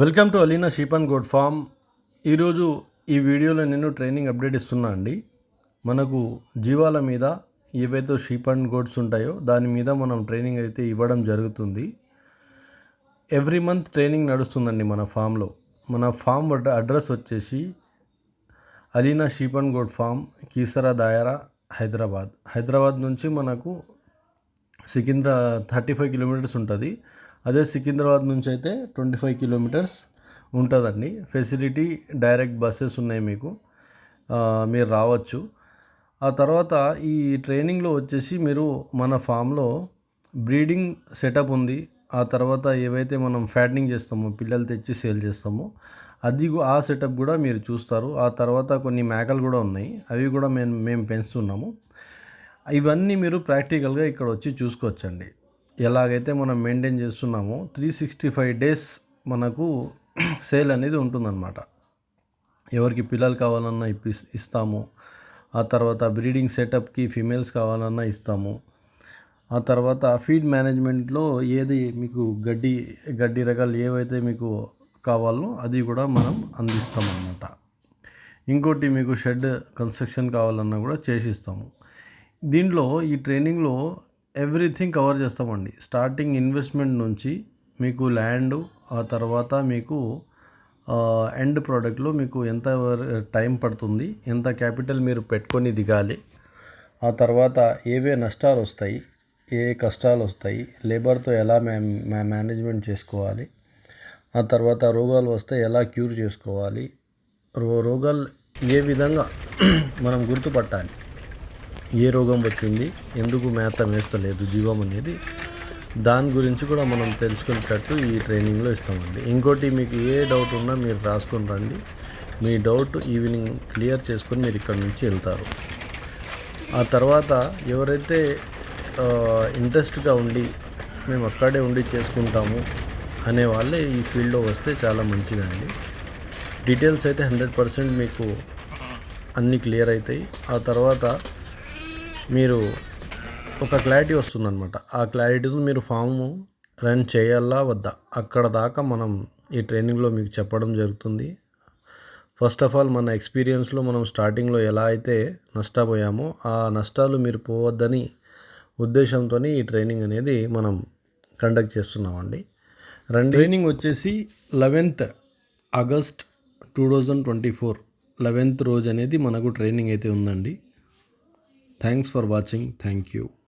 Welcome to Alina sheep and goat farm. ఈరోజు ఈ వీడియోలో నేను ట్రైనింగ్ అప్డేట్ ఇస్తున్నా అండి. మనకు జీవాల మీద ఏవైతే షీప్ అండ్ గోట్స్ ఉంటాయో దాని మీద మనం ట్రైనింగ్ అయితే ఇవ్వడం జరుగుతుంది. ఎవ్రీ మంత్ ట్రైనింగ్ నడుస్తుందండి మన ఫామ్లో. మన ఫామ్ అడ్రస్ వచ్చేసి Aleena sheep and goat farm, Keesara Dayara, Hyderabad నుంచి మనకు 35 కిలోమీటర్స్ ఉంటుంది. అదే సికింద్రాబాద్ నుంచి అయితే 25 కిలోమీటర్స్ ఉంటుందండి. ఫెసిలిటీ డైరెక్ట్ బస్సెస్ ఉన్నాయి, మీరు రావచ్చు. ఆ తర్వాత ఈ ట్రైనింగ్లో వచ్చేసి మీరు మన ఫామ్లో బ్రీడింగ్ సెటప్ ఉంది. ఆ తర్వాత ఏవైతే మనం ఫ్యాటనింగ్ చేస్తామో, పిల్లలు తెచ్చి సేల్ చేస్తామో ఆ సెటప్ కూడా మీరు చూస్తారు. ఆ తర్వాత కొన్ని మేకలు కూడా ఉన్నాయి, అవి కూడా మేము పెంచుతున్నాము. ఇవన్నీ మీరు ప్రాక్టికల్గా ఇక్కడ వచ్చి చూసుకోవచ్చండి. ఎలాగైతే మనం మెయింటైన్ చేస్తున్నామో 365 డేస్ మనకు సేల్ అనేది ఉంటుందన్నమాట. ఎవరికి పిల్లలు కావాలన్నా ఇస్తాము. ఆ తర్వాత బ్రీడింగ్ సెటప్కి ఫీమేల్స్ కావాలన్నా ఇస్తాము. ఆ తర్వాత ఫీడ్ మేనేజ్మెంట్లో ఏది మీకు గడ్డి రకాలు ఏవైతే మీకు కావాలో అది కూడా మనం అందిస్తామన్నమాట. ఇంకోటి మీకు షెడ్ కన్స్ట్రక్షన్ కావాలన్నా కూడా చేసిస్తాము. దీంట్లో ఈ ట్రైనింగ్లో ఎవ్రీథింగ్ కవర్ చేస్తామండి. స్టార్టింగ్ ఇన్వెస్ట్మెంట్ నుంచి మీకు ల్యాండ్, ఆ తర్వాత మీకు ఎండ్ ప్రోడక్ట్లో మీకు ఎంత టైం పడుతుంది, ఎంత క్యాపిటల్ మీరు పెట్టుకొని దిగాలి, ఆ తర్వాత ఏవే నష్టాలు వస్తాయి, ఏ కష్టాలు వస్తాయి, లేబర్తో ఎలా మేనేజ్మెంట్ చేసుకోవాలి, ఆ తర్వాత రోగాలు వస్తే ఎలా క్యూర్ చేసుకోవాలి, రోగాలు ఏ విధంగా మనం గుర్తుపట్టాలి, ఏ రోగం వచ్చింది, ఎందుకు మేత మేస్తలేదు జీవం అనేది, దాని గురించి కూడా మనం తెలుసుకునేటట్టు ఈ ట్రైనింగ్లో ఇస్తామండి. ఇంకోటి, మీకు ఏ డౌట్ ఉన్నా మీరు రాసుకొని రండి. మీ డౌట్ ఈవినింగ్ క్లియర్ చేసుకొని మీరు ఇక్కడ నుంచి వెళ్తారు. ఆ తర్వాత ఎవరైతే ఇంట్రెస్ట్గా ఉండి మేము అక్కడే ఉండి చేసుకుంటాము అనే వాళ్ళే ఈ ఫీల్డ్లో వస్తే చాలా మంచిదండి. డీటెయిల్స్ అయితే 100% మీకు అన్నీ క్లియర్ అవుతాయి. ఆ తర్వాత మీరు ఒక క్లారిటీ వస్తుందన్నమాట. ఆ క్లారిటీతో మీరు ఫాము రన్ చేయాలా వద్దా, అక్కడ దాకా మనం ఈ ట్రైనింగ్లో మీకు చెప్పడం జరుగుతుంది. ఫస్ట్ ఆఫ్ ఆల్ మన ఎక్స్పీరియన్స్లో మనం స్టార్టింగ్లో ఎలా అయితే నష్టపోయామో ఆ నష్టాలు మీరు పోవద్దని ఉద్దేశంతో ఈ ట్రైనింగ్ అనేది మనం కండక్ట్ చేస్తున్నామండి. ట్రైనింగ్ వచ్చేసి 11th ఆగస్ట్ 2024 11th రోజు అనేది మనకు ట్రైనింగ్ అయితే ఉందండి. Thanks for watching. Thank you.